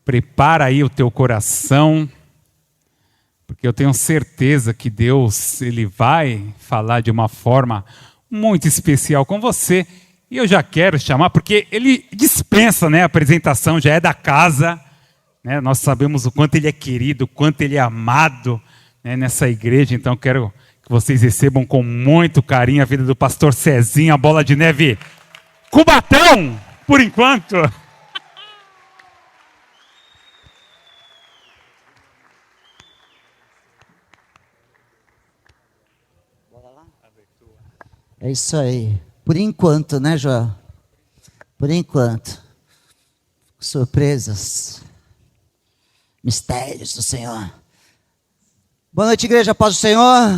prepara aí o teu coração, porque eu tenho certeza que Deus, Ele vai falar de uma forma muito especial com você. E eu já quero chamar, porque Ele dispensa, né, a apresentação, já é da casa, né, nós sabemos o quanto Ele é querido, o quanto Ele é amado, né, nessa igreja. Então eu quero que vocês recebam com muito carinho a vida do pastor Cezinho, a bola de neve Cubatão, por enquanto. É isso aí. Por enquanto, né, João? Por enquanto. Surpresas. Mistérios do Senhor. Boa noite, igreja, paz do Senhor.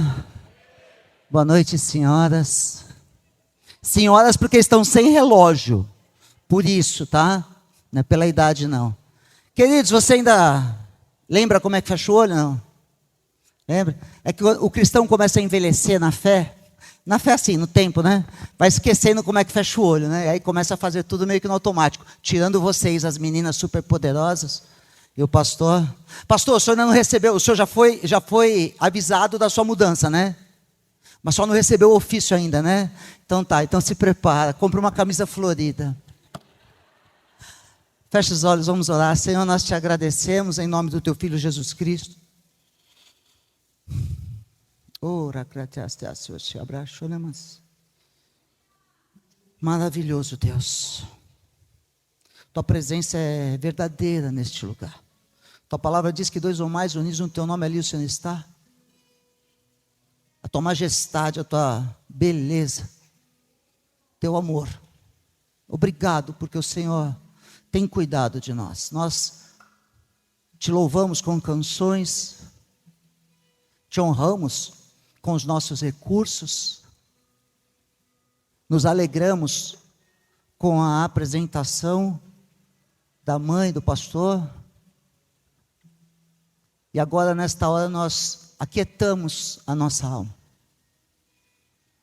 Boa noite, senhoras. Senhoras porque estão sem relógio. Por isso, tá? Não é pela idade, não. Queridos, você ainda lembra como é que fecha o olho, não? Lembra? É que o cristão começa a envelhecer na fé. Na fé assim, no tempo, né? Vai esquecendo como é que fecha o olho, né? Aí começa a fazer tudo meio que no automático. Tirando vocês, as meninas super poderosas. E o pastor. Pastor, o senhor ainda não recebeu, o senhor já foi avisado da sua mudança, né? Mas só não recebeu o ofício ainda, né? Então tá, então se prepara. Compra uma camisa florida. Fecha os olhos, vamos orar. Senhor, nós te agradecemos em nome do teu Filho Jesus Cristo. Maravilhoso, Deus. Tua presença é verdadeira neste lugar. Tua palavra diz que 2 ou mais unidos no teu nome, ali o Senhor está. A tua majestade, a tua beleza, teu amor. Obrigado porque o Senhor tem cuidado de nós. Nós te louvamos com canções, te honramos com os nossos recursos, nos alegramos com a apresentação da mãe do pastor, e agora nesta hora nós aquietamos a nossa alma,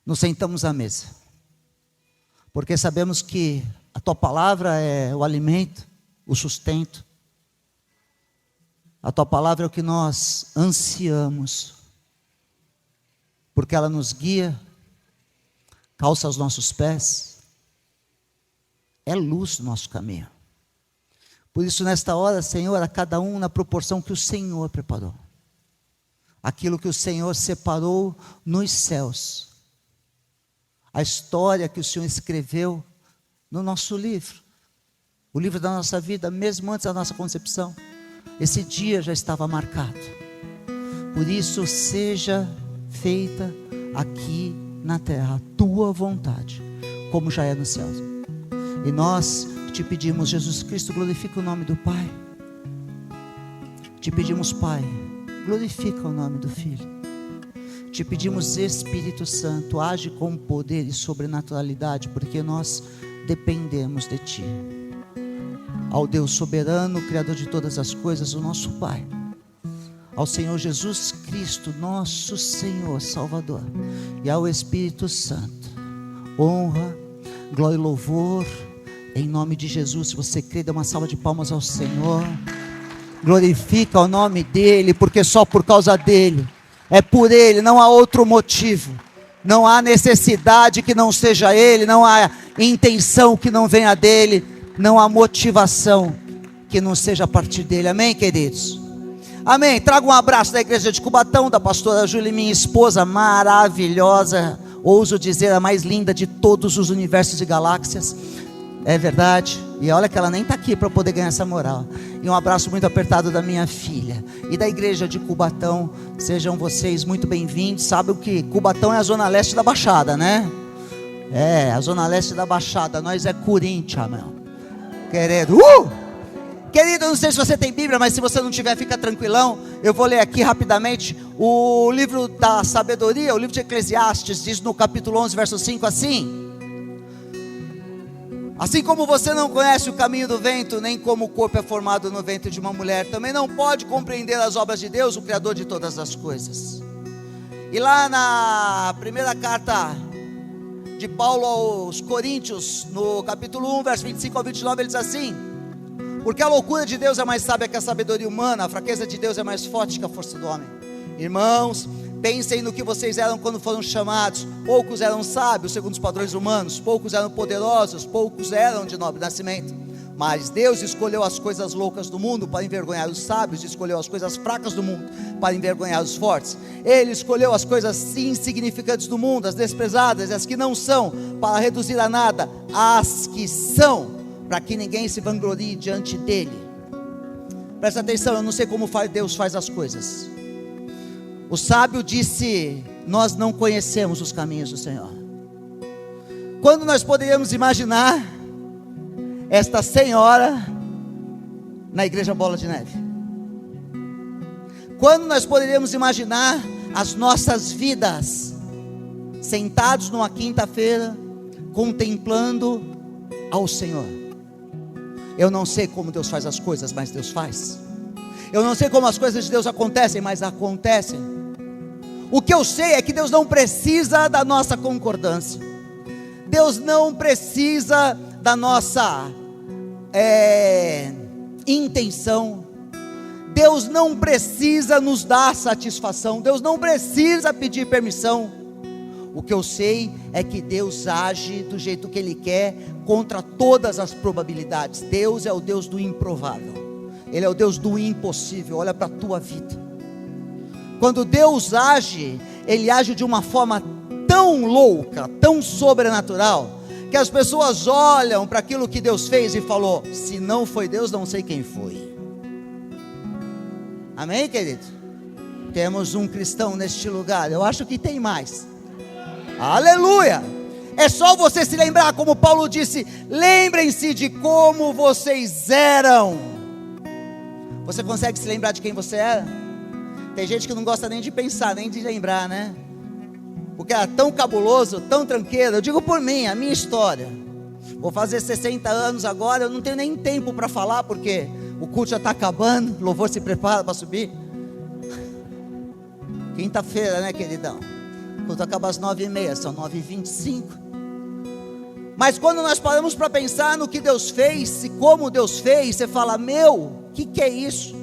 nos sentamos à mesa, porque sabemos que a tua palavra é o alimento, o sustento, a tua palavra é o que nós ansiamos, porque ela nos guia, calça os nossos pés, é luz no nosso caminho. Por isso nesta hora, Senhor, a cada um na proporção que o Senhor preparou, aquilo que o Senhor separou nos céus, a história que o Senhor escreveu no nosso livro, o livro da nossa vida, mesmo antes da nossa concepção, esse dia já estava marcado. Por isso seja feita aqui na terra a tua vontade, como já é nos céus. E nós te pedimos, Jesus Cristo, glorifica o nome do Pai. Te pedimos, Pai, glorifica o nome do Filho. Te pedimos, Espírito Santo, age com poder e sobrenaturalidade, porque nós dependemos de Ti. Ao Deus soberano, Criador de todas as coisas, o nosso Pai, ao Senhor Jesus Cristo, nosso Senhor Salvador, e ao Espírito Santo, honra, glória e louvor, em nome de Jesus. Se você crê, dê uma salva de palmas ao Senhor, glorifica o nome dEle, porque só por causa dEle, é por Ele, não há outro motivo, não há necessidade que não seja Ele, não há intenção que não venha dEle, não há motivação que não seja a partir dEle, amém, queridos? Amém. Trago um abraço da igreja de Cubatão, da pastora Júlia, minha esposa maravilhosa, ouso dizer a mais linda de todos os universos e galáxias, é verdade, e olha que ela nem está aqui para poder ganhar essa moral. E um abraço muito apertado da minha filha e da igreja de Cubatão. Sejam vocês muito bem-vindos. Sabe o que? Cubatão é a zona leste da Baixada, né? É, a zona leste da Baixada. Nós é Corinthians, meu querido. Querido, eu não sei se você tem Bíblia, mas se você não tiver, fica tranquilão. Eu vou ler aqui rapidamente o livro da sabedoria, o livro de Eclesiastes, diz no capítulo 11, verso 5 assim: assim como você não conhece o caminho do vento, nem como o corpo é formado no ventre de uma mulher, também não pode compreender as obras de Deus, o Criador de todas as coisas. E lá na primeira carta de Paulo aos Coríntios, no capítulo 1, verso 25 ao 29, ele diz assim: Porque a loucura de Deus é mais sábia que a sabedoria humana, a fraqueza de Deus é mais forte que a força do homem. Irmãos, pensem no que vocês eram quando foram chamados. Poucos eram sábios segundo os padrões humanos, poucos eram poderosos, poucos eram de nobre nascimento. Mas Deus escolheu as coisas loucas do mundo para envergonhar os sábios, escolheu as coisas fracas do mundo para envergonhar os fortes. Ele escolheu as coisas insignificantes do mundo, as desprezadas, as que não são, para reduzir a nada as que são, para que ninguém se vanglorie diante dele. Presta atenção, eu não sei como Deus faz as coisas. O sábio disse: nós não conhecemos os caminhos do Senhor. Quando nós poderíamos imaginar esta senhora na igreja Bola de Neve? Quando nós poderíamos imaginar as nossas vidas sentados numa quinta-feira contemplando ao Senhor? Eu não sei como Deus faz as coisas, mas Deus faz. Eu não sei como as coisas de Deus acontecem, mas acontecem. O que eu sei é que Deus não precisa da nossa concordância. Deus não precisa da nossa intenção. Deus não precisa nos dar satisfação. Deus não precisa pedir permissão. O que eu sei é que Deus age do jeito que Ele quer, contra todas as probabilidades. Deus é o Deus do improvável. Ele é o Deus do impossível. Olha para a tua vida. Quando Deus age, Ele age de uma forma tão louca, tão sobrenatural, que as pessoas olham para aquilo que Deus fez e falou: se não foi Deus, não sei quem foi. Amém, querido? Temos um cristão neste lugar. Eu acho que tem mais. Aleluia! É só você se lembrar, como Paulo disse: lembrem-se de como vocês eram. Você consegue se lembrar de quem você era? Tem gente que não gosta nem de pensar, nem de lembrar, né? Porque era tão cabuloso, tão tranqueiro. Eu digo por mim, a minha história. Vou fazer 60 anos agora, eu não tenho nem tempo para falar, porque o culto já está acabando, o louvor se prepara para subir. Quinta-feira, né, queridão? O culto acaba às 9h30, são 9h25. Mas quando nós paramos para pensar no que Deus fez, e como Deus fez, você fala: meu, o que é isso?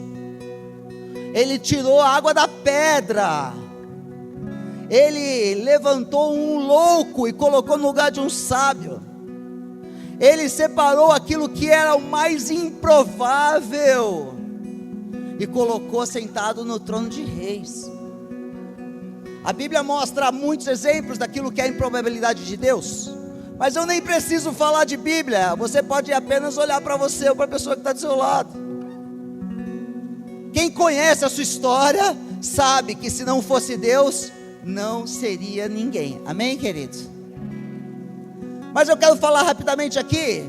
Ele tirou a água da pedra. Ele levantou um louco e colocou no lugar de um sábio. Ele separou aquilo que era o mais improvável e colocou sentado no trono de reis. A Bíblia mostra muitos exemplos daquilo que é a improbabilidade de Deus. Mas eu nem preciso falar de Bíblia. Você pode apenas olhar para você ou para a pessoa que está do seu lado. Quem conhece a sua história sabe que se não fosse Deus, não seria ninguém. Amém, queridos? Mas eu quero falar rapidamente aqui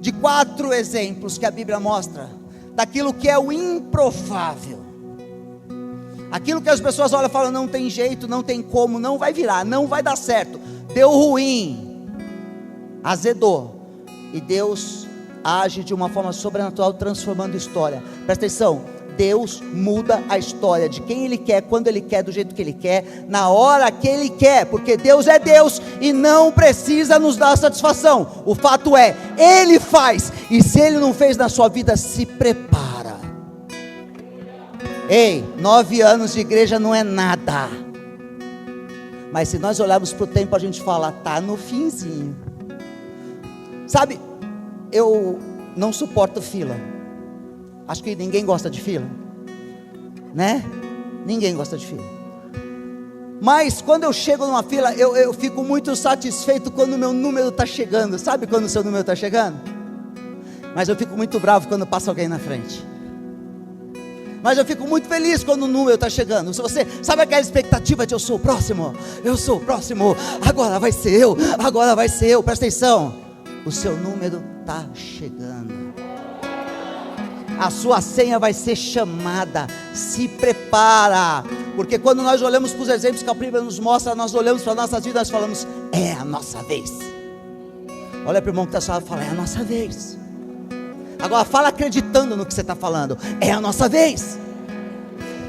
de 4 exemplos que a Bíblia mostra daquilo que é o improvável. Aquilo que as pessoas olham e falam: não tem jeito, não tem como, não vai virar, não vai dar certo, deu ruim, azedou. E Deus age de uma forma sobrenatural, transformando a história. Presta atenção. Deus muda a história de quem Ele quer, quando Ele quer, do jeito que Ele quer, na hora que Ele quer, porque Deus é Deus e não precisa nos dar satisfação. O fato é, Ele faz, e se Ele não fez na sua vida, se prepara. Ei, 9 anos de igreja não é nada, mas se nós olharmos para o tempo, a gente fala: está no finzinho. Sabe, eu não suporto fila. Acho que ninguém gosta de fila, né? Ninguém gosta de fila. Mas quando eu chego numa fila, eu fico muito satisfeito quando o meu número está chegando. Sabe quando o seu número está chegando? Mas eu fico muito bravo quando passa alguém na frente. Mas eu fico muito feliz quando o número está chegando. Se você sabe aquela expectativa de eu sou o próximo, agora vai ser eu, presta atenção, o seu número está chegando. A sua senha vai ser chamada. Se prepara. Porque quando nós olhamos para os exemplos que a Bíblia nos mostra, nós olhamos para as nossas vidas e falamos: é a nossa vez. Olha para o irmão que está só e fala: é a nossa vez. Agora fala acreditando no que você está falando: é a nossa vez.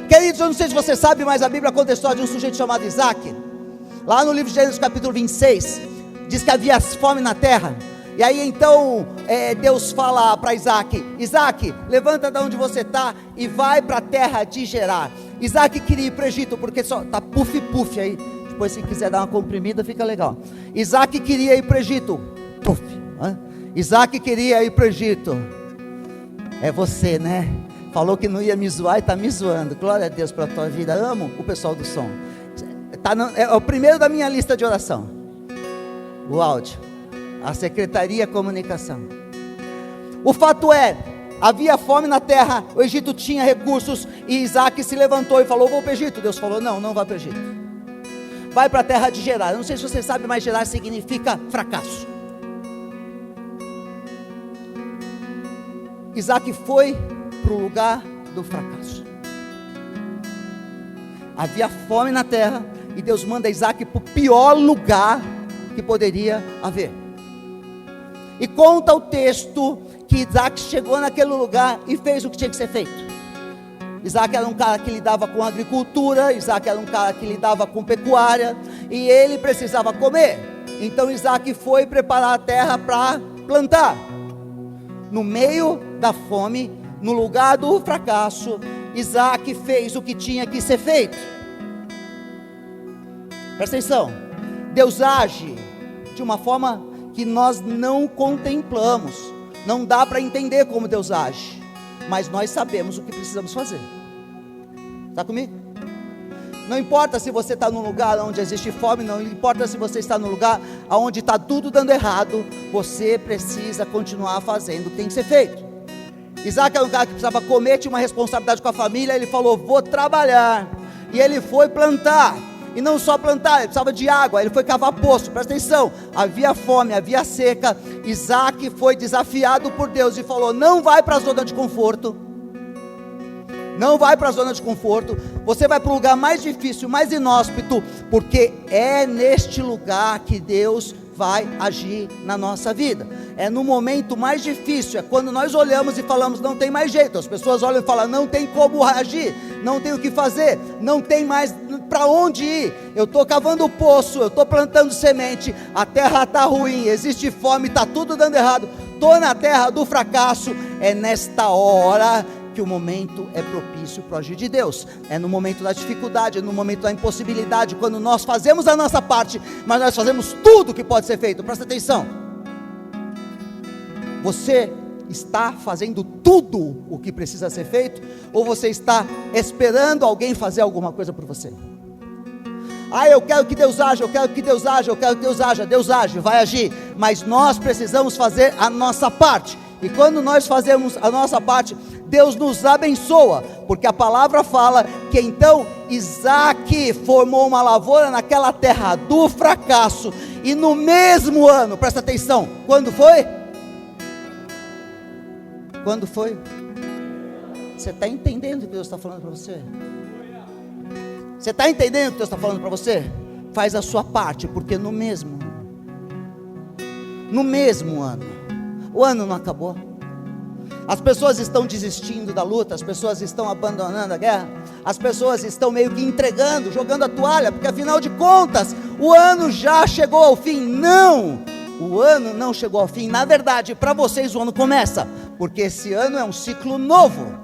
Queridos, eu não sei se você sabe, mas a Bíblia conta a história de um sujeito chamado Isaac. Lá no livro de Gênesis capítulo 26, diz que havia fome na terra. E aí então Deus fala para Isaac: Isaac, levanta de onde você está e vai para a terra de Gerar. Isaac queria ir para o Egito, porque só está puff aí. Depois, se quiser dar uma comprimida, fica legal. Isaac queria ir para o Egito. Puff. Isaac queria ir para o Egito. É você, né? Falou que não ia me zoar e está me zoando. Glória a Deus pela tua vida. Amo o pessoal do som. É o primeiro da minha lista de oração. O áudio. A Secretaria Comunicação. O fato é, havia fome na terra, o Egito tinha recursos, e Isaac se levantou e falou: vou para o Egito. Deus falou: não vai para o Egito. Vai para a terra de Gerar. Eu não sei se você sabe, mas Gerar significa fracasso. Isaac foi para o lugar do fracasso. Havia fome na terra, e Deus manda Isaac para o pior lugar que poderia haver. E conta o texto que Isaac chegou naquele lugar e fez o que tinha que ser feito. Isaac era um cara que lidava com agricultura, Isaac era um cara que lidava com pecuária, e ele precisava comer. Então Isaac foi preparar a terra para plantar. No meio da fome, no lugar do fracasso, Isaac fez o que tinha que ser feito. Presta atenção, Deus age de uma forma que nós não contemplamos. Não dá para entender como Deus age, mas nós sabemos o que precisamos fazer. Está comigo? Não importa se você está num lugar onde existe fome, não importa se você está num lugar onde está tudo dando errado, você precisa continuar fazendo o que tem que ser feito. Isaac era um cara que precisava comer, tinha uma responsabilidade com a família, ele falou: vou trabalhar, e ele foi plantar. E não só plantar, ele precisava de água, ele foi cavar poço. Presta atenção, havia fome, havia seca. Isaac foi desafiado por Deus e falou: não vai para a zona de conforto. Não vai para a zona de conforto. Você vai para o lugar mais difícil, mais inóspito, porque é neste lugar que Deus vai agir na nossa vida. É no momento mais difícil, é quando nós olhamos e falamos: não tem mais jeito. As pessoas olham e falam: não tem como agir, não tem o que fazer, não tem mais para onde ir. Eu estou cavando poço, eu estou plantando semente, a terra está ruim, existe fome, está tudo dando errado, estou na terra do fracasso. É nesta hora que o momento é propício para o agir de Deus. É no momento da dificuldade, é no momento da impossibilidade, quando nós fazemos a nossa parte, mas nós fazemos tudo que pode ser feito. Presta atenção, você está fazendo tudo o que precisa ser feito, ou você está esperando alguém fazer alguma coisa por você? Eu quero que Deus haja, eu quero que Deus haja, eu quero que Deus haja. Deus age, vai agir, mas nós precisamos fazer a nossa parte. E quando nós fazemos a nossa parte, Deus nos abençoa, porque a palavra fala que então Isaac formou uma lavoura naquela terra do fracasso, e no mesmo ano, presta atenção, quando foi? Quando foi? Você está entendendo o que Deus está falando para você? Você está entendendo o que Deus está falando para você? Faz a sua parte, porque no mesmo ano, o ano não acabou. As pessoas estão desistindo da luta, as pessoas estão abandonando a guerra, as pessoas estão meio que entregando, jogando a toalha, porque afinal de contas, o ano já chegou ao fim. Não, o ano não chegou ao fim. Na verdade, para vocês o ano começa, porque esse ano é um ciclo novo.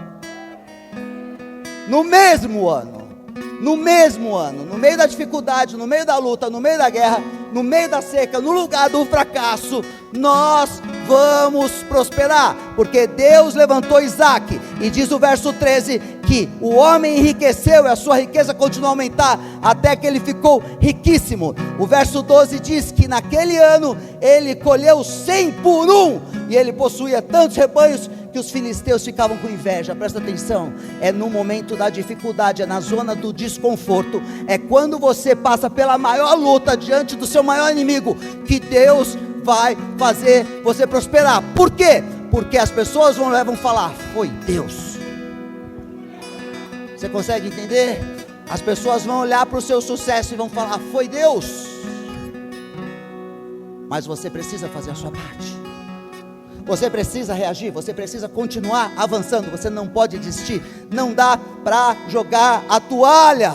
No mesmo ano, no meio da dificuldade, no meio da luta, no meio da guerra, no meio da seca, no lugar do fracasso, nós vamos prosperar, porque Deus levantou Isaac, e diz o verso 13, que o homem enriqueceu, e a sua riqueza continuou a aumentar, até que ele ficou riquíssimo. O verso 12 diz que naquele ano, ele colheu 100 por 1, e ele possuía tantos rebanhos, que os filisteus ficavam com inveja. Presta atenção, é no momento da dificuldade, é na zona do desconforto, é quando você passa pela maior luta, diante do seu maior inimigo, que Deus vai fazer você prosperar. Por quê? Porque as pessoas vão falar: foi Deus. Você consegue entender? As pessoas vão olhar para o seu sucesso e vão falar: foi Deus. Mas você precisa fazer a sua parte. Você precisa reagir, você precisa continuar avançando, você não pode desistir, não dá para jogar a toalha.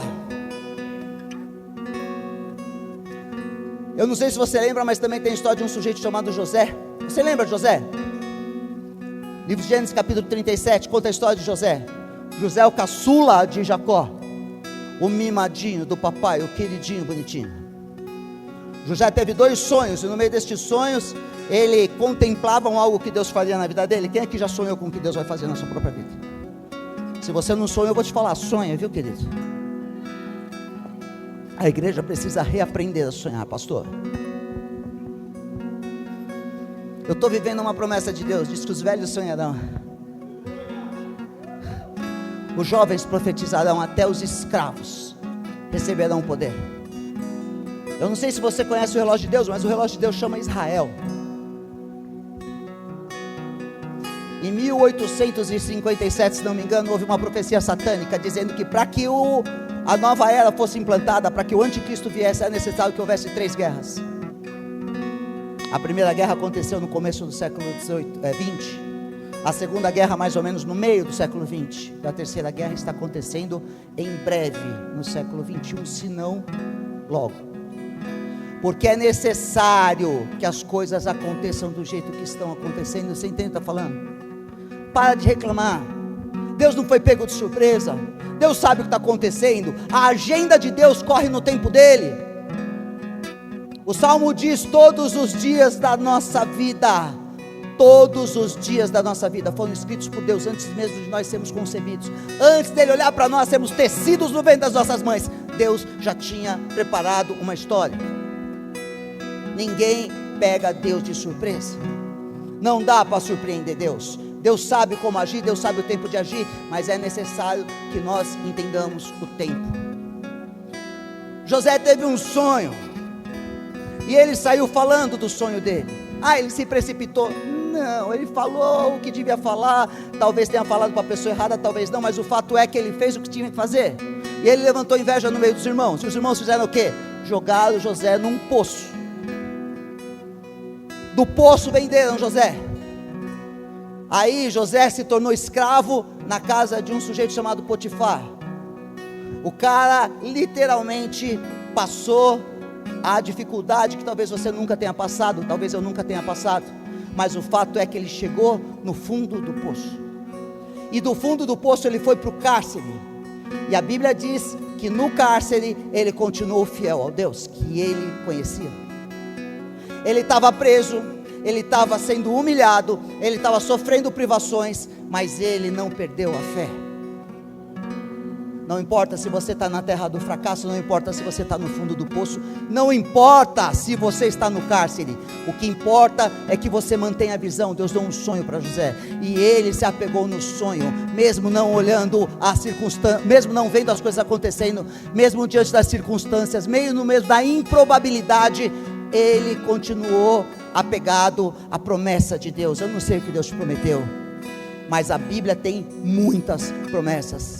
Eu não sei se você lembra, mas também tem a história de um sujeito chamado José. Você lembra de José? Livro de Gênesis capítulo 37, conta a história de José. José é o caçula de Jacó, o mimadinho do papai, o queridinho bonitinho. José teve 2 sonhos, e no meio destes sonhos, ele contemplava algo que Deus faria na vida dele. Quem aqui já sonhou com o que Deus vai fazer na sua própria vida? Se você não sonhou, eu vou te falar, sonha, viu, querido? A igreja precisa reaprender a sonhar, pastor. Eu estou vivendo uma promessa de Deus, diz que os velhos sonharão, os jovens profetizarão, até os escravos receberão poder. Eu não sei se você conhece o relógio de Deus, mas o relógio de Deus chama Israel. Em 1857, se não me engano, houve uma profecia satânica dizendo que para que a nova era fosse implantada, para que o anticristo viesse, era necessário que houvesse 3 guerras. A primeira guerra aconteceu no começo do século 20. A segunda guerra mais ou menos no meio do século 20. E a terceira guerra está acontecendo em breve, no século 21, se não logo. Porque é necessário que as coisas aconteçam do jeito que estão acontecendo. Você entende o que está falando? Para de reclamar. Deus não foi pego de surpresa. Deus sabe o que está acontecendo. A agenda de Deus corre no tempo dele. O Salmo diz: todos os dias da nossa vida, todos os dias da nossa vida foram escritos por Deus antes mesmo de nós sermos concebidos. Antes dele olhar para nós, sermos tecidos no ventre das nossas mães, Deus já tinha preparado uma história. Ninguém pega Deus de surpresa. Não dá para surpreender Deus. Deus sabe como agir, Deus sabe o tempo de agir, mas é necessário que nós entendamos o tempo. José teve um sonho, e ele saiu falando do sonho dele. Ele se precipitou? Não, ele falou o que devia falar. Talvez tenha falado para a pessoa errada, talvez não, mas o fato é que ele fez o que tinha que fazer. E ele levantou inveja no meio dos irmãos. E os irmãos fizeram o quê? Jogaram José num poço. Do poço venderam José. Aí José se tornou escravo na casa de um sujeito chamado Potifar. O cara literalmente passou a dificuldade que talvez você nunca tenha passado, talvez eu nunca tenha passado, mas o fato é que ele chegou no fundo do poço, e do fundo do poço ele foi para o cárcere, e a Bíblia diz que no cárcere ele continuou fiel ao Deus que ele conhecia. Ele estava preso, ele estava sendo humilhado, ele estava sofrendo privações, mas ele não perdeu a fé. Não importa se você está na terra do fracasso, não importa se você está no fundo do poço, não importa se você está no cárcere, o que importa é que você mantenha a visão. Deus deu um sonho para José, e ele se apegou no sonho, mesmo não olhando as circunstâncias, mesmo não vendo as coisas acontecendo, mesmo diante das circunstâncias, meio no meio da improbabilidade, ele continuou apegado à promessa de Deus. Eu não sei o que Deus te prometeu, mas a Bíblia tem muitas promessas.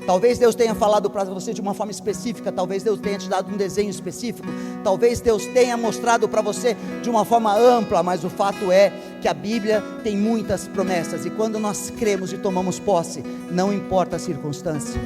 Talvez Deus tenha falado para você de uma forma específica, talvez Deus tenha te dado um desenho específico, talvez Deus tenha mostrado para você de uma forma ampla, mas o fato é que a Bíblia tem muitas promessas, e quando nós cremos e tomamos posse, não importa a circunstância,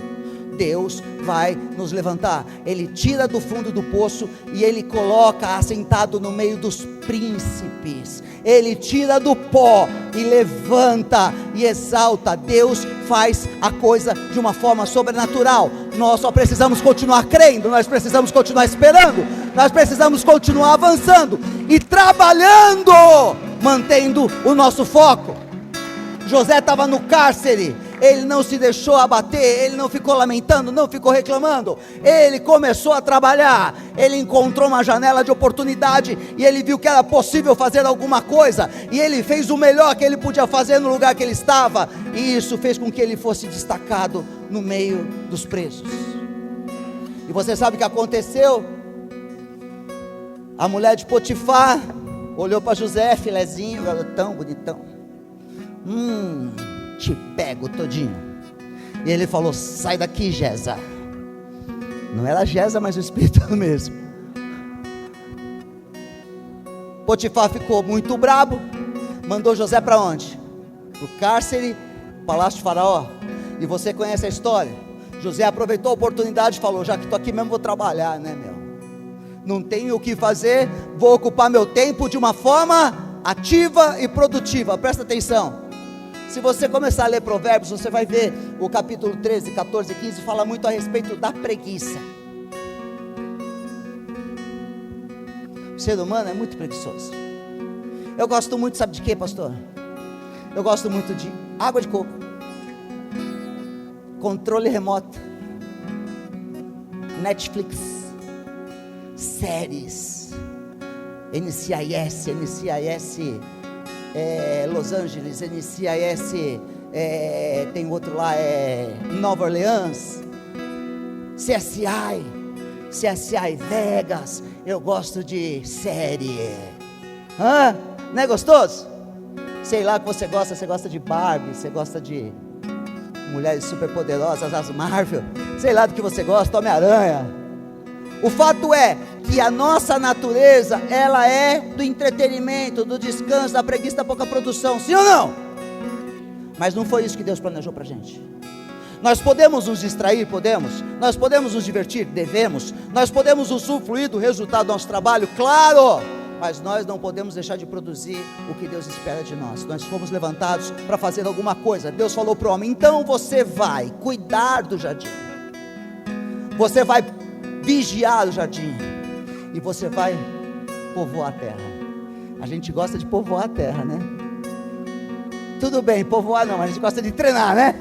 Deus vai nos levantar. Ele tira do fundo do poço e ele coloca assentado no meio dos príncipes. Ele tira do pó e levanta e exalta. Deus faz a coisa de uma forma sobrenatural. Nós só precisamos continuar crendo, nós precisamos continuar esperando, nós precisamos continuar avançando e trabalhando, mantendo o nosso foco. José estava no cárcere, ele não se deixou abater, ele não ficou lamentando, não ficou reclamando, ele começou a trabalhar, ele encontrou uma janela de oportunidade, e ele viu que era possível fazer alguma coisa, e ele fez o melhor que ele podia fazer no lugar que ele estava, e isso fez com que ele fosse destacado no meio dos presos. E você sabe o que aconteceu? A mulher de Potifar olhou para José, filezinho, garotão, bonitão, te pego todinho. E ele falou: sai daqui, Gesa. Não era Gesa, mas o Espírito é o mesmo. Potifar ficou muito brabo, mandou José para onde? Para o cárcere, palácio de Faraó. E você conhece a história. José aproveitou a oportunidade e falou: já que estou aqui mesmo, vou trabalhar, né, meu? Não tenho o que fazer, vou ocupar meu tempo de uma forma ativa e produtiva. Presta atenção. Se você começar a ler Provérbios, você vai ver o capítulo 13, 14 e 15 fala muito a respeito da preguiça. O ser humano é muito preguiçoso. Eu gosto muito, sabe de quê, pastor? Eu gosto muito de água de coco, controle remoto, Netflix, séries, NCIS, Los Angeles, NCIS, tem outro lá, Nova Orleans, CSI Vegas. Eu gosto de série. Não é gostoso? Sei lá o que você gosta de Barbie, você gosta de mulheres superpoderosas, as Marvel, sei lá do que você gosta, Homem-Aranha. O fato é que a nossa natureza, ela é do entretenimento, do descanso, da preguiça, da pouca produção, sim ou não? Mas não foi isso que Deus planejou pra gente. Nós podemos nos distrair, podemos. Nós podemos nos divertir, devemos. Nós podemos usufruir do resultado do nosso trabalho, claro. Mas nós não podemos deixar de produzir o que Deus espera de nós. Nós fomos levantados para fazer alguma coisa. Deus falou para o homem: então você vai cuidar do jardim, você vai vigiar o jardim, e você vai povoar a terra. A gente gosta de povoar a terra, né? Tudo bem, povoar não, mas a gente gosta de treinar, né?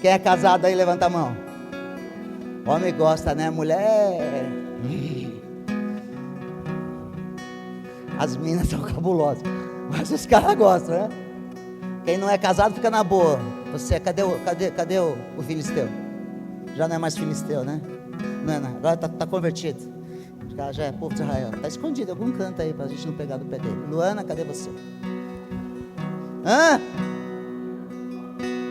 Quem é casado aí, levanta a mão. Homem gosta, né? Mulher... As minas são cabulosas, mas os caras gostam, né? Quem não é casado fica na boa. Você, cadê o filisteu? Já não é mais filisteu, né? Não, agora tá convertido. Já é povo de Israel. Tá escondido em algum canto aí, pra gente não pegar do pé dele. Luana, cadê você?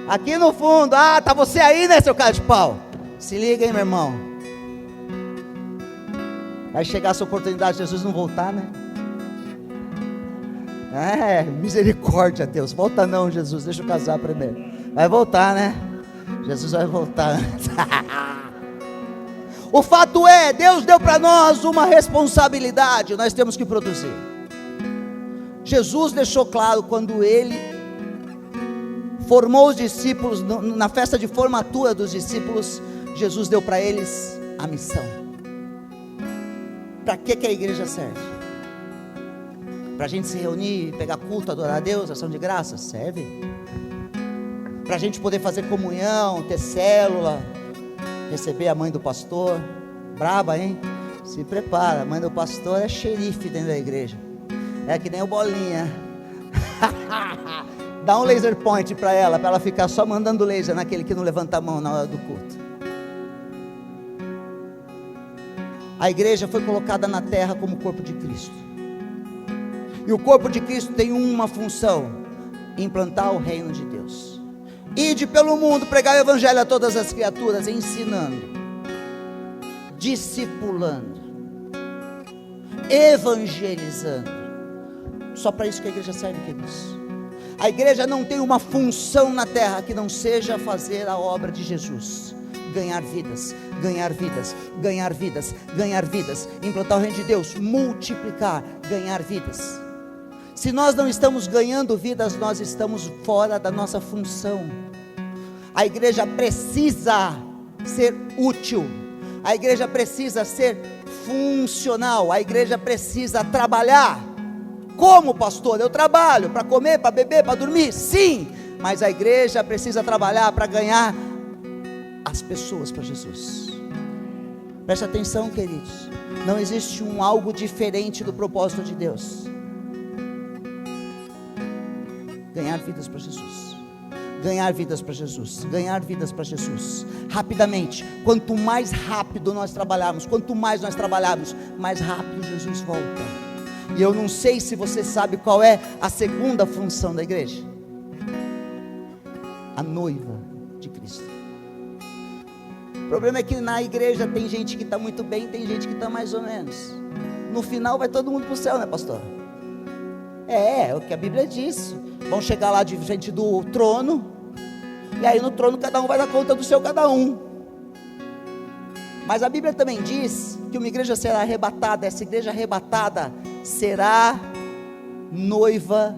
Aqui no fundo. Tá você aí, né, seu cara de pau? Se liga, hein, meu irmão. Vai chegar essa oportunidade de Jesus não voltar, né? Misericórdia, Deus. Volta não, Jesus, deixa eu casar primeiro. Vai voltar, né? Jesus vai voltar. O fato é, Deus deu para nós uma responsabilidade. Nós temos que produzir. Jesus deixou claro quando Ele formou os discípulos, na festa de formatura dos discípulos, Jesus deu para eles a missão. Para que a igreja serve? Para a gente se reunir, pegar culto, adorar a Deus, ação de graça? Serve. Para a gente poder fazer comunhão, ter célula, receber a mãe do pastor. Braba, hein? Se prepara, a mãe do pastor é xerife dentro da igreja. É que nem o Bolinha. Dá um laser point para ela ficar só mandando laser naquele que não levanta a mão na hora do culto. A igreja foi colocada na terra como corpo de Cristo. E o corpo de Cristo tem uma função: implantar o reino de Deus. Ide pelo mundo, pregar o evangelho a todas as criaturas, ensinando, discipulando, evangelizando. Só para isso que a igreja serve, queridos. A igreja não tem uma função na terra que não seja fazer a obra de Jesus. Ganhar vidas, ganhar vidas, ganhar vidas, ganhar vidas, implantar o reino de Deus, multiplicar, ganhar vidas. Se nós não estamos ganhando vidas, nós estamos fora da nossa função. A igreja precisa ser útil, a igreja precisa ser funcional, a igreja precisa trabalhar. Como, pastor? Eu trabalho para comer, para beber, para dormir? Sim, mas a igreja precisa trabalhar para ganhar as pessoas para Jesus. Preste atenção, queridos. Não existe algo diferente do propósito de Deus. Ganhar vidas para Jesus. Ganhar vidas para Jesus. Ganhar vidas para Jesus. Rapidamente. Quanto mais rápido nós trabalharmos, quanto mais nós trabalharmos, mais rápido Jesus volta. E eu não sei se você sabe qual é a segunda função da igreja. A noiva de Cristo. O problema é que na igreja tem gente que está muito bem, tem gente que está mais ou menos. No final vai todo mundo para o céu, né, pastor? É o que a Bíblia diz. Vão chegar lá de frente do trono, e aí no trono cada um vai dar conta do seu cada um. Mas a Bíblia também diz que uma igreja será arrebatada. Essa igreja arrebatada será noiva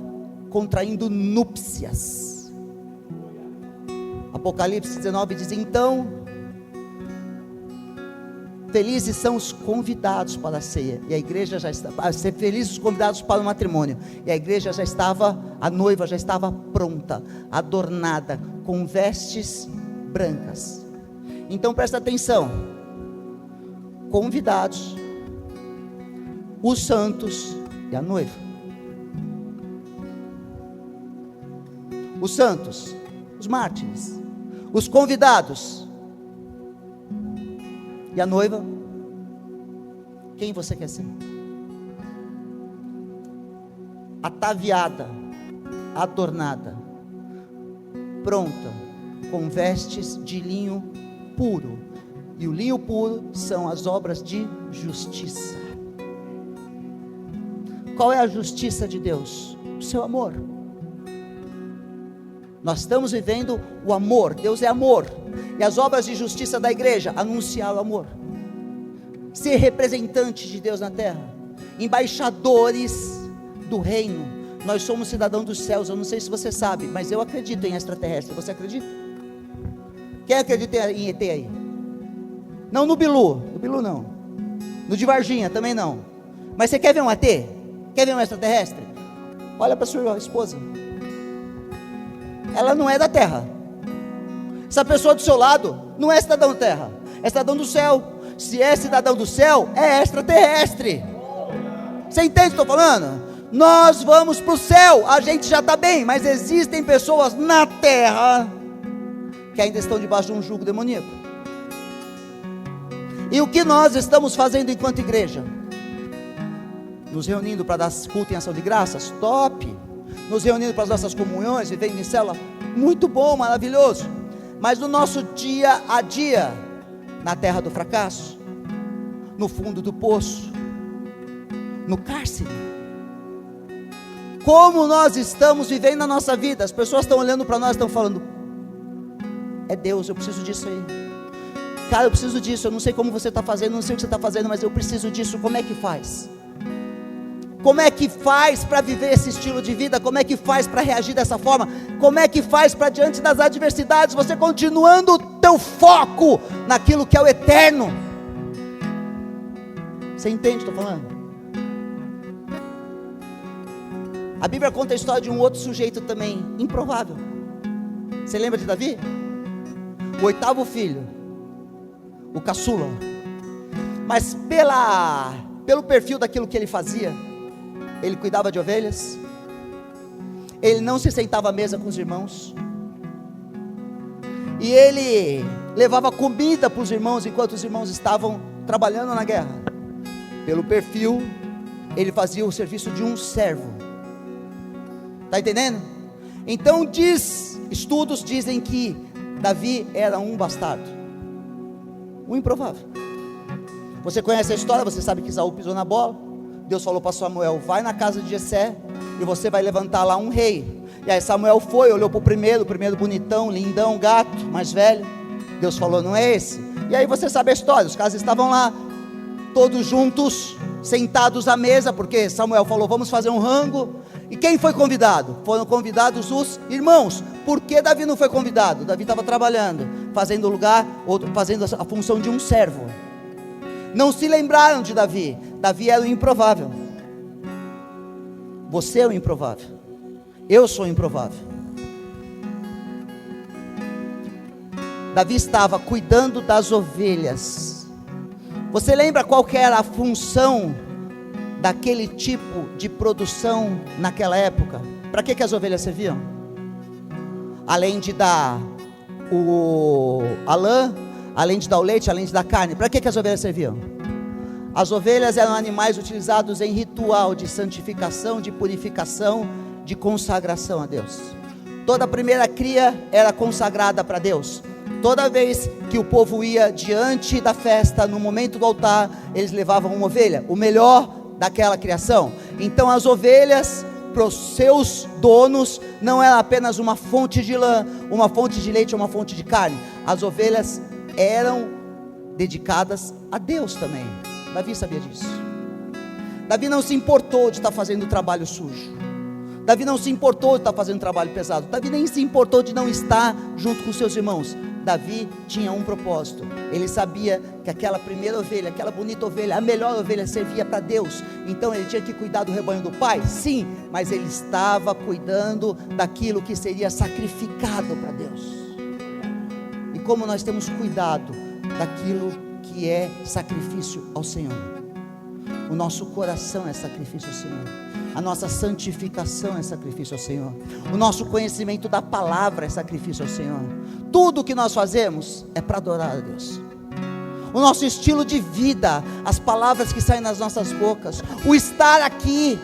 contraindo núpcias. Apocalipse 19 diz: então, felizes são os convidados para a ceia, e a igreja já estava, felizes os convidados para o matrimônio, e a igreja já estava, a noiva já estava pronta, adornada, com vestes brancas. Então presta atenção, convidados, os santos e a noiva. Os santos, os mártires, os convidados e a noiva. Quem você quer ser? Ataviada, adornada, pronta, com vestes de linho puro, e o linho puro são as obras de justiça. Qual é a justiça de Deus? O seu amor. Nós estamos vivendo o amor. Deus é amor, e as obras de justiça da igreja, anunciar o amor, ser representante de Deus na terra, embaixadores do reino. Nós somos cidadãos dos céus. Eu não sei se você sabe, mas eu acredito em extraterrestre. Você acredita? Quem acredita em ET aí? Não no Bilu não, no de Varginha também não. Mas você quer ver um ET? Quer ver um extraterrestre? Olha para sua esposa, ela não é da terra. Essa pessoa do seu lado não é cidadão da terra, é cidadão do céu. Se é cidadão do céu, é extraterrestre. Você entende o que estou falando? Nós vamos para o céu, a gente já está bem, mas existem pessoas na terra que ainda estão debaixo de um jugo demoníaco. E o que nós estamos fazendo enquanto igreja? Nos reunindo para dar culto em ação de graças? Top! Nos reunindo para as nossas comunhões, vivendo em célula? Muito bom, maravilhoso. Mas no nosso dia a dia, na terra do fracasso, no fundo do poço, no cárcere, como nós estamos vivendo a nossa vida? As pessoas estão olhando para nós, estão falando: é Deus, eu preciso disso aí. Cara, eu preciso disso, eu não sei como você está fazendo, não sei o que você está fazendo, mas eu preciso disso. Como é que faz? Como é que faz para viver esse estilo de vida? Como é que faz para reagir dessa forma? Como é que faz para, diante das adversidades, você continuando o teu foco naquilo que é o eterno? Você entende o que estou falando? A Bíblia conta a história de um outro sujeito também improvável. Você lembra de Davi? O 8º filho, o caçula. Mas pelo perfil daquilo que ele fazia, ele cuidava de ovelhas, ele não se sentava à mesa com os irmãos, e ele levava comida para os irmãos enquanto os irmãos estavam trabalhando na guerra. Pelo perfil, ele fazia o serviço de um servo. Está entendendo? Então estudos dizem que Davi era um bastardo, um improvável. Você conhece a história, você sabe que Saul pisou na bola. Deus falou para Samuel: vai na casa de Jessé e você vai levantar lá um rei. E aí Samuel foi, olhou para o primeiro bonitão, lindão, gato, mais velho. Deus falou: não é esse. E aí você sabe a história, os caras estavam lá, todos juntos, sentados à mesa, porque Samuel falou: vamos fazer um rango. E quem foi convidado? Foram convidados os irmãos. Por que Davi não foi convidado? Davi estava trabalhando, fazendo a função de um servo. Não se lembraram de Davi. Davi era o improvável. Você é o improvável. Eu sou o improvável. Davi estava cuidando das ovelhas. Você lembra qual que era a função daquele tipo de produção naquela época? Para que as ovelhas serviam? Além de dar a lã, além de dar o leite, além de dar carne, para que as ovelhas serviam? As ovelhas eram animais utilizados em ritual de santificação, de purificação, de consagração a Deus. Toda a primeira cria era consagrada para Deus. Toda vez que o povo ia diante da festa, no momento do altar, eles levavam uma ovelha, o melhor daquela criação. Então as ovelhas, para os seus donos, não era apenas uma fonte de lã, uma fonte de leite ou uma fonte de carne. As ovelhas eram dedicadas a Deus também. Davi sabia disso. Davi não se importou de estar fazendo trabalho sujo. Davi não se importou de estar fazendo trabalho pesado. Davi nem se importou de não estar junto com seus irmãos. Davi tinha um propósito. Ele sabia que aquela primeira ovelha, aquela bonita ovelha, a melhor ovelha, servia para Deus. Então ele tinha que cuidar do rebanho do pai? Sim, mas ele estava cuidando daquilo que seria sacrificado para Deus. E como nós temos cuidado daquilo que é sacrifício ao Senhor? O nosso coração é sacrifício ao Senhor. A nossa santificação é sacrifício ao Senhor. O nosso conhecimento da palavra é sacrifício ao Senhor. Tudo o que nós fazemos é para adorar a Deus. O nosso estilo de vida, as palavras que saem das nossas bocas, o estar aqui,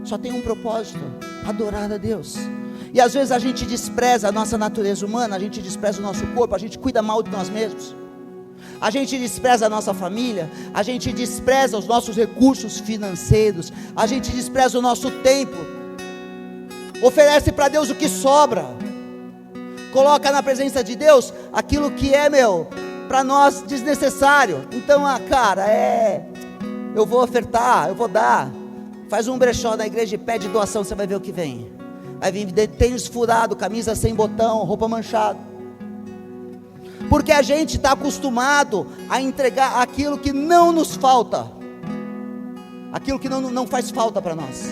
só tem um propósito: adorar a Deus. E às vezes a gente despreza a nossa natureza humana, a gente despreza o nosso corpo, a gente cuida mal de nós mesmos. A gente despreza a nossa família, a gente despreza os nossos recursos financeiros, a gente despreza o nosso tempo, oferece para Deus o que sobra, coloca na presença de Deus aquilo que é, para nós desnecessário. Então, eu vou ofertar, eu vou dar. Faz um brechó na igreja e pede doação, você vai ver o que vem. Vai vir tênis furado, camisa sem botão, roupa manchada. Porque a gente está acostumado a entregar aquilo que não nos falta, aquilo que não faz falta para nós,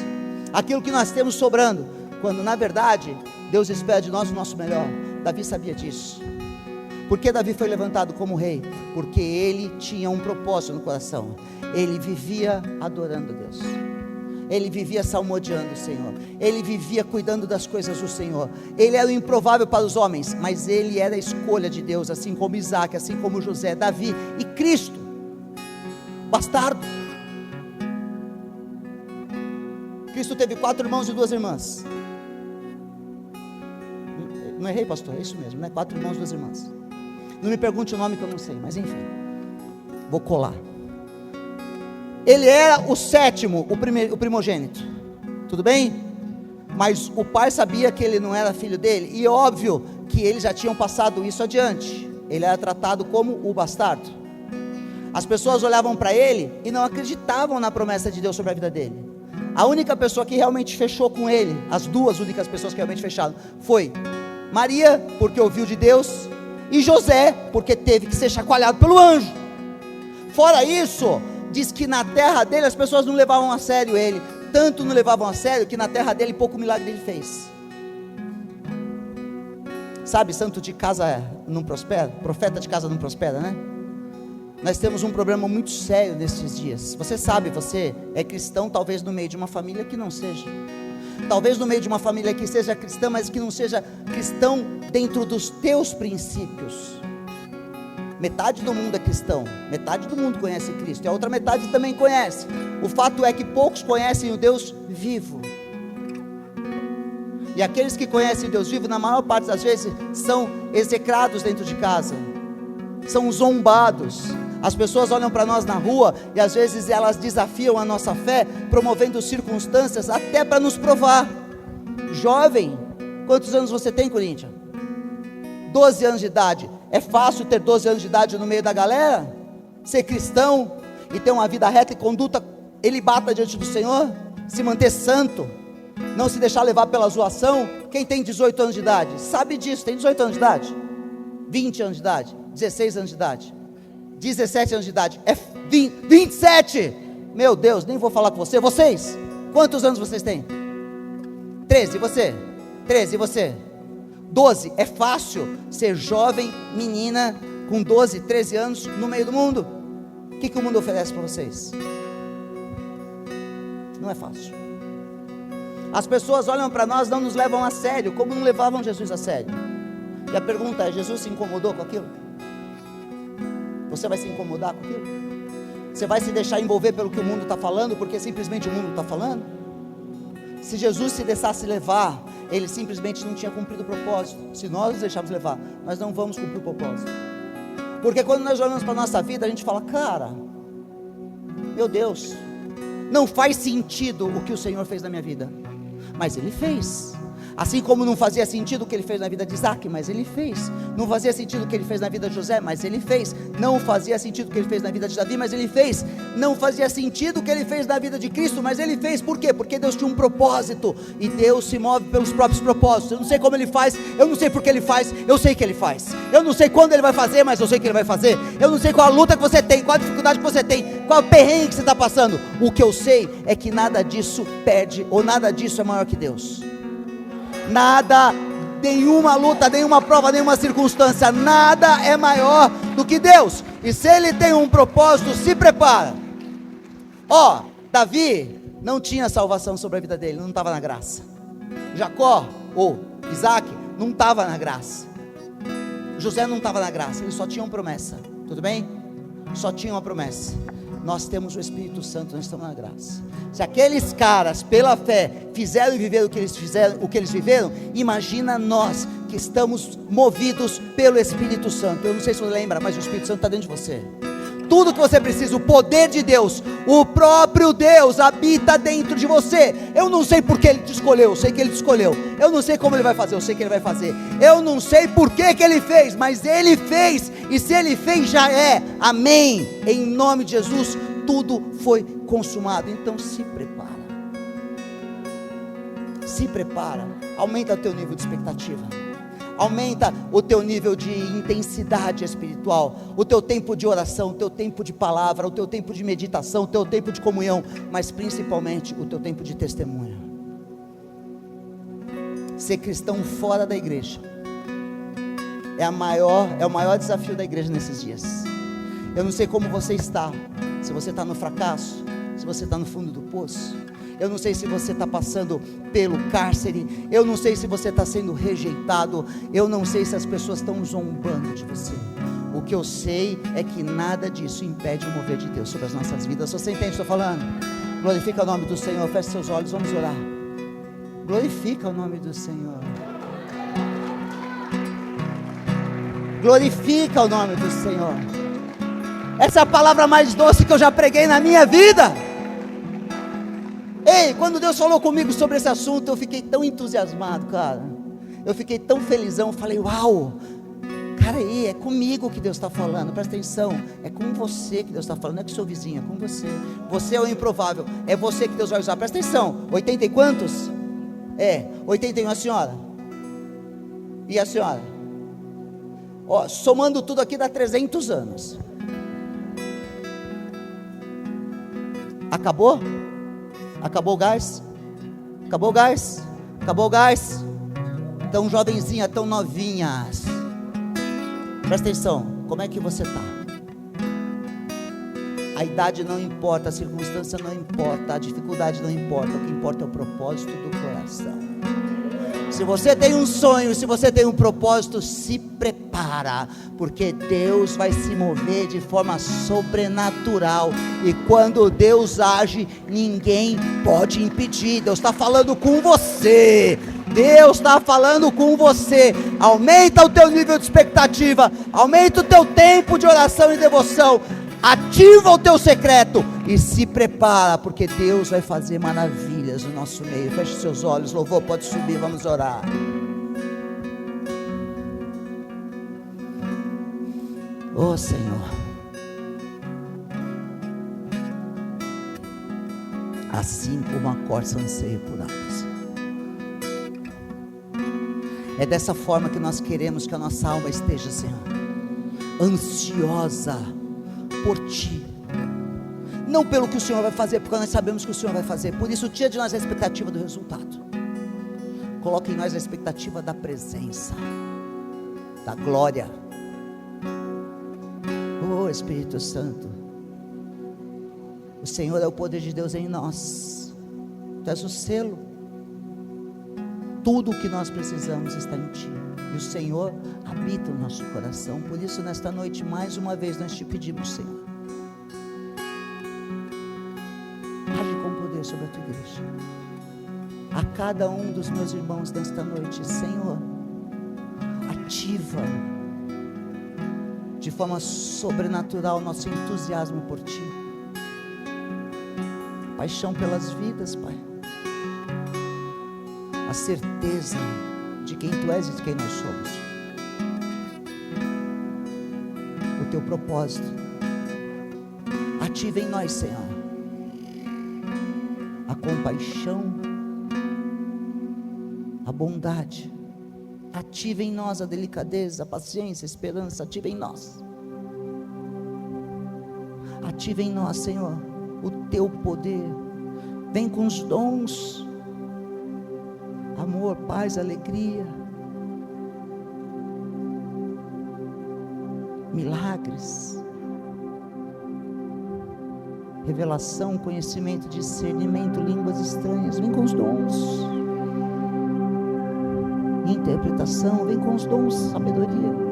aquilo que nós temos sobrando, quando na verdade Deus espera de nós o nosso melhor. Davi sabia disso. Por que Davi foi levantado como rei? Porque ele tinha um propósito no coração. Ele vivia adorando a Deus, ele vivia salmodiando o Senhor, ele vivia cuidando das coisas do Senhor. Ele era o improvável para os homens, mas ele era a escolha de Deus, assim como Isaac, assim como José, Davi e Cristo, bastardo. Cristo teve 4 irmãos e 2 irmãs. Não errei, pastor? É isso mesmo, né? 4 irmãos e 2 irmãs. Não me pergunte o nome que eu não sei, mas enfim, vou colar. Ele era o 7º, o primogênito, tudo bem? Mas o pai sabia que ele não era filho dele, e óbvio que eles já tinham passado isso adiante. Ele era tratado como o bastardo. As pessoas olhavam para ele e não acreditavam na promessa de Deus sobre a vida dele. A única pessoa que realmente fechou com ele, as 2 únicas pessoas que realmente fecharam, foi Maria, porque ouviu de Deus, e José, porque teve que ser chacoalhado pelo anjo. Fora isso, diz que na terra dele as pessoas não levavam a sério ele, tanto não levavam a sério que na terra dele pouco milagre ele fez. Sabe, santo de casa não prospera, profeta de casa não prospera, né? Nós temos um problema muito sério nesses dias. Você sabe, você é cristão, talvez no meio de uma família que não seja, talvez no meio de uma família que seja cristã, mas que não seja cristão dentro dos teus princípios. Metade do mundo é cristão, metade do mundo conhece Cristo, e a outra metade também conhece. O fato é que poucos conhecem o Deus vivo. E aqueles que conhecem o Deus vivo, na maior parte das vezes, são execrados dentro de casa, são zombados. As pessoas olham para nós na rua e às vezes elas desafiam a nossa fé, promovendo circunstâncias até para nos provar. Jovem, quantos anos você tem, Corinthians? 12 anos de idade. É fácil ter 12 anos de idade no meio da galera? Ser cristão e ter uma vida reta e conduta ilibata diante do Senhor? Se manter santo? Não se deixar levar pela zoação? Quem tem 18 anos de idade sabe disso. Tem 18 anos de idade, 20 anos de idade, 16 anos de idade, 17 anos de idade, 27, meu Deus, nem vou falar com você. Vocês, quantos anos vocês têm? 13, e você? 13, e você? 12, é fácil ser jovem, menina, com 12, 13 anos, no meio do mundo. O que o mundo oferece para vocês? Não é fácil. As pessoas olham para nós, não nos levam a sério, como não levavam Jesus a sério. E a pergunta é, Jesus se incomodou com aquilo? Você vai se incomodar com aquilo? Você vai se deixar envolver pelo que o mundo está falando, porque simplesmente o mundo está falando? Se Jesus se deixasse levar, ele simplesmente não tinha cumprido o propósito. Se nós nos deixarmos levar, nós não vamos cumprir o propósito. Porque quando nós olhamos para a nossa vida, a gente fala, cara, meu Deus, não faz sentido o que o Senhor fez na minha vida. Mas Ele fez. Assim como não fazia sentido o que ele fez na vida de Isaac, mas ele fez. Não fazia sentido o que ele fez na vida de José, mas ele fez. Não fazia sentido o que ele fez na vida de Davi, mas ele fez. Não fazia sentido o que ele fez na vida de Cristo, mas ele fez. Por quê? Porque Deus tinha um propósito, e Deus se move pelos próprios propósitos. Eu não sei como ele faz, eu não sei por que ele faz, eu sei que ele faz. Eu não sei quando ele vai fazer, mas eu sei que ele vai fazer. Eu não sei qual a luta que você tem, qual a dificuldade que você tem, qual o perrengue que você está passando. O que eu sei é que nada disso perde, ou nada disso é maior que Deus. Nada, nenhuma luta, nenhuma prova, nenhuma circunstância, nada é maior do que Deus. E se ele tem um propósito, se prepara. Davi não tinha salvação sobre a vida dele, não estava na graça. Jacó, ou Isaac, não estava na graça. José não estava na graça, eles só tinham promessa. Tudo bem? Só tinham uma promessa. Nós temos o Espírito Santo, nós estamos na graça. Se aqueles caras, pela fé, fizeram e viveram o que eles fizeram, o que eles viveram, imagina nós que estamos movidos pelo Espírito Santo. Eu não sei se você lembra, mas o Espírito Santo está dentro de você. Tudo que você precisa, o poder de Deus, o próprio Deus habita dentro de você. Eu não sei porque Ele te escolheu, eu sei que Ele te escolheu. Eu não sei como Ele vai fazer, eu sei que Ele vai fazer. Eu não sei por que Ele fez, mas Ele fez. E se Ele fez, já é. Amém. Em nome de Jesus, tudo foi consumado. Então se prepara. Se prepara. Aumenta o teu nível de expectativa. Aumenta o teu nível de intensidade espiritual, o teu tempo de oração, o teu tempo de palavra, o teu tempo de meditação, o teu tempo de comunhão, mas principalmente o teu tempo de testemunho. Ser cristão fora da igreja é o maior desafio da igreja nesses dias. Eu não sei como você está, se você está no fracasso, se você está no fundo do poço. Eu não sei se você está passando pelo cárcere. Eu não sei se você está sendo rejeitado. Eu não sei se as pessoas estão zombando de você. O que eu sei é que nada disso impede o mover de Deus sobre as nossas vidas. Você entende o que eu estou falando? Glorifica o nome do Senhor. Feche seus olhos, vamos orar. Glorifica o nome do Senhor. Glorifica o nome do Senhor. Essa é a palavra mais doce que eu já preguei na minha vida. Ei, quando Deus falou comigo sobre esse assunto, eu fiquei tão entusiasmado, cara. Eu fiquei tão felizão, falei, uau, cara aí, é comigo que Deus está falando, presta atenção, é com você que Deus está falando, não é com o seu vizinho, é com você. Você é o improvável, é você que Deus vai usar, presta atenção, 80 e quantos? 81, a senhora? E a senhora? Somando tudo aqui dá 300 anos. Acabou? Acabou o gás? Acabou o gás? Acabou o gás? Tão jovenzinha, tão novinhas. Presta atenção, como é que você está? A idade não importa, a circunstância não importa, a dificuldade não importa. O que importa é o propósito do coração. Se você tem um sonho, se você tem um propósito, se prepara, porque Deus vai se mover de forma sobrenatural, e quando Deus age, ninguém pode impedir. Deus está falando com você, Deus está falando com você. Aumenta o teu nível de expectativa, aumenta o teu tempo de oração e devoção, ativa o teu secreto e se prepara, porque Deus vai fazer maravilhas no nosso meio. Feche seus olhos, louvor pode subir, vamos orar. Oh Senhor, assim como a corça anseia por águas, é dessa forma que nós queremos que a nossa alma esteja, Senhor, ansiosa por Ti, não pelo que o Senhor vai fazer, porque nós sabemos que o Senhor vai fazer. Por isso tira de nós a expectativa do resultado, coloca em nós a expectativa da presença, da glória. Oh Espírito Santo, o Senhor é o poder de Deus em nós, Tu és o selo, tudo o que nós precisamos está em Ti, e o Senhor habita o nosso coração. Por isso nesta noite, mais uma vez nós Te pedimos, Senhor, age com poder sobre a Tua igreja, a cada um dos meus irmãos nesta noite, Senhor, ativa de forma sobrenatural nosso entusiasmo por Ti, paixão pelas vidas, Pai. a certeza de quem Tu és e de quem nós somos. O Teu propósito. Ativa em nós, Senhor, a compaixão, a bondade. Ativa em nós a delicadeza, a paciência, a esperança. Ativa em nós. Ativa em nós, Senhor, o Teu poder. Vem com os dons: amor, paz, alegria, milagres, revelação, conhecimento, discernimento, línguas estranhas. Vem com os dons. Interpretação, vem com os dons, sabedoria.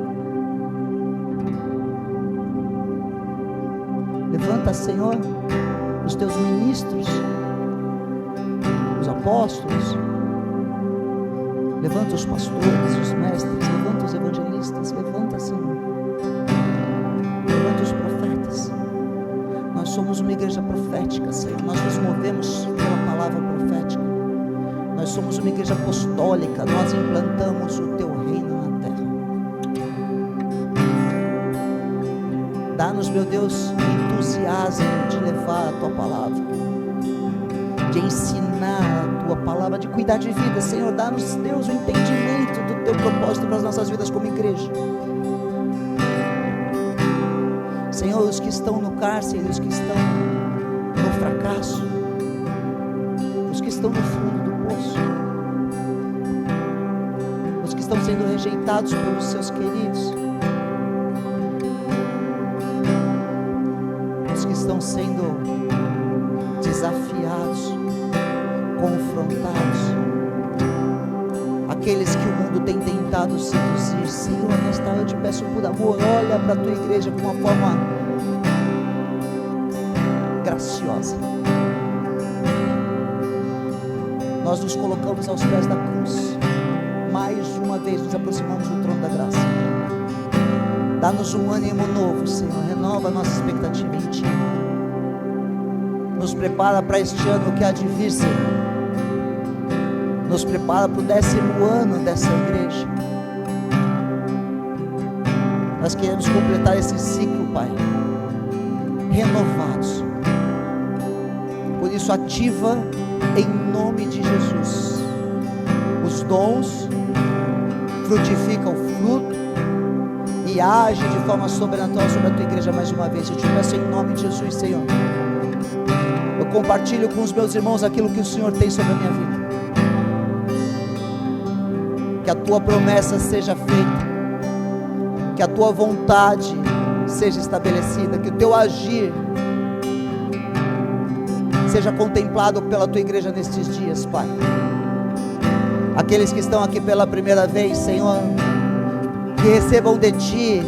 Levanta, Senhor, os Teus ministros, os apóstolos. Levanta os pastores, os mestres. Levanta os evangelistas. Levanta, Senhor. Levanta os profetas. Nós somos uma igreja profética, Senhor. Nós nos movemos pela palavra profética. Nós somos uma igreja apostólica. Nós implantamos o Teu reino na terra. Dá-nos, meu Deus, entusiasmo de levar a Tua palavra, de ensinar a Tua palavra, de cuidar de vida. Senhor, dá-nos, Deus, o entendimento do Teu propósito para as nossas vidas como igreja. Senhor, os que estão no cárcere, os que estão no fracasso, os que estão no fundo do poço, os que estão sendo rejeitados pelos seus queridos, os que estão sendo desafiados, confrontados, aqueles que o mundo tem tentado seduzir. Senhor, nesta hora eu te peço por amor, olha para a Tua igreja de uma forma graciosa. Nós nos colocamos aos pés da cruz, mais uma vez nos aproximamos do trono da graça. Dá-nos um ânimo novo, Senhor, renova a nossa expectativa em Ti. Nos prepara para este ano que há de vir, Senhor. Nos prepara para o 10º ano dessa igreja. Nós queremos completar esse ciclo, Pai, renovados. Por isso, ativa em nome de Jesus os dons, frutifica o fruto e age de forma sobrenatural sobre a Tua igreja mais uma vez. Eu te peço em nome de Jesus, Senhor. Eu compartilho com os meus irmãos aquilo que o Senhor tem sobre a minha vida. Que a Tua promessa seja feita, que a Tua vontade seja estabelecida, que o Teu agir seja contemplado pela Tua igreja nestes dias, Pai. Aqueles que estão aqui pela primeira vez, Senhor, que recebam de Ti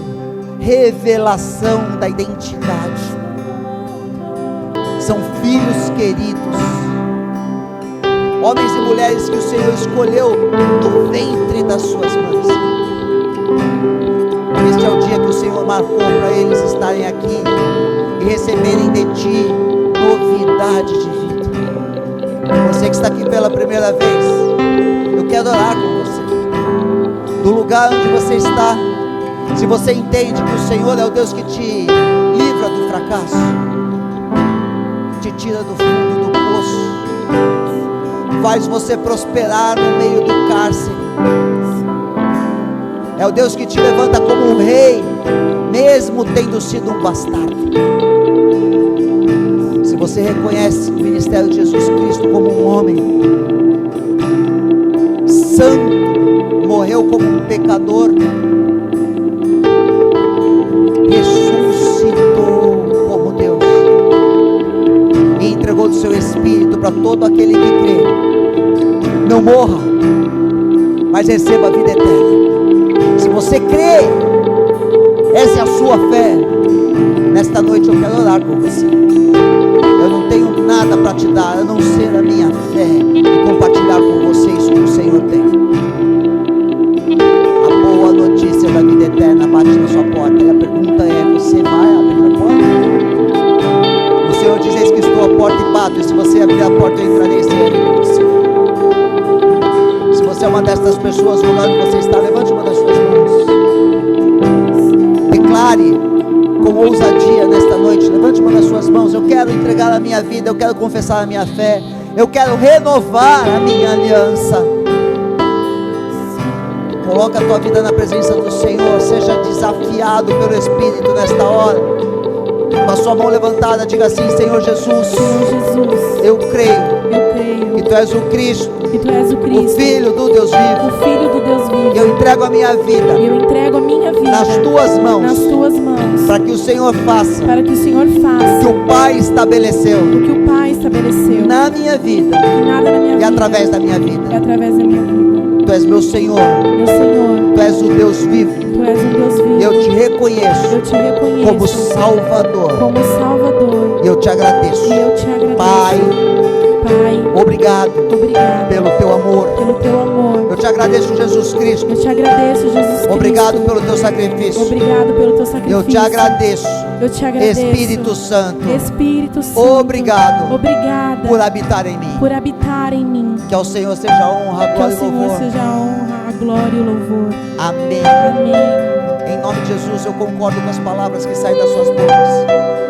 revelação da identidade. São filhos queridos, homens e mulheres que o Senhor escolheu do ventre das suas mães. Este é o dia que o Senhor marcou para eles estarem aqui e receberem de Ti novidade de vida. Você que está aqui pela primeira vez, eu quero orar com você. Do lugar onde você está, se você entende que o Senhor é o Deus que te livra do fracasso, te tira do fundo do poço, faz você prosperar no meio do cárcere, é o Deus que te levanta como um rei, mesmo tendo sido um bastardo. Se você reconhece o ministério de Jesus Cristo como um homem santo, morreu como um pecador, ressuscitou como Deus e entregou do seu Espírito para todo aquele que crê, não morra, mas receba a vida eterna. Se você crê, essa é a sua fé. Nesta noite eu quero orar com você. Eu não tenho nada para te dar, a não ser a minha fé e compartilhar com você isso que o Senhor tem. A boa notícia da vida eterna bate na sua porta. E a pergunta é: você vai abrir a porta? O Senhor diz: eis que estou à porta e bato, e se você abrir a porta eu entrarei e cearei com você. uma destas pessoas no lugar onde você está, levante uma das suas mãos. Declare com ousadia nesta noite, levante uma das suas mãos. Eu quero entregar a minha vida, eu quero confessar a minha fé, eu quero renovar a minha aliança. Coloca a tua vida na presença do Senhor, seja desafiado pelo Espírito nesta hora. Com a sua mão levantada, diga assim: Senhor Jesus, Senhor Jesus, eu creio que Tu és o Cristo, o Filho do Deus vivo. o Filho do Deus vivo. Eu entrego a minha vida Eu entrego a minha vida nas Tuas nas mãos, Tuas mãos, para que o Senhor faça para que o Senhor o que faça o Pai estabeleceu o que o Pai estabeleceu na minha vida e nada na minha e vida através da minha e vida. através da minha vida. Tu és meu Senhor, Meu Senhor, Tu és o Deus vivo. Tu és um Deus vivo. Eu te reconheço Eu te reconheço como Salvador. como Salvador. E eu te agradeço. E eu te agradeço, Pai, Pai, obrigado obrigado pelo Teu amor. pelo Teu amor. Eu te agradeço, Jesus Cristo. Eu te agradeço, Jesus Cristo. Obrigado pelo Teu sacrifício. Obrigado pelo Teu sacrifício. Eu te agradeço, Eu te agradeço, Espírito Santo, Espírito Santo. Obrigado Obrigada por habitar em mim. por habitar em mim. Que ao Senhor seja a honra, a Que ao glória e o Senhor louvor. seja a honra, a glória e o louvor. Amém. Amém. Em nome de Jesus, eu concordo com as palavras que saem das suas bocas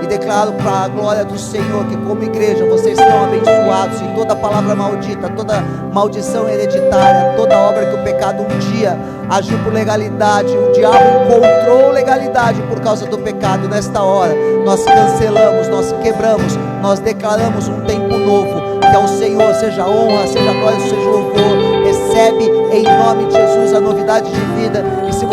e declaro para a glória do Senhor que, como igreja, vocês estão abençoados e toda palavra maldita, toda maldição hereditária, toda obra que o pecado um dia agiu por legalidade, o diabo encontrou legalidade por causa do pecado. Nesta hora nós cancelamos, nós quebramos, nós declaramos um tempo novo. Que ao Senhor seja a honra, seja a glória, seja o louvor. Recebe em nome de Jesus a novidade de vida. E se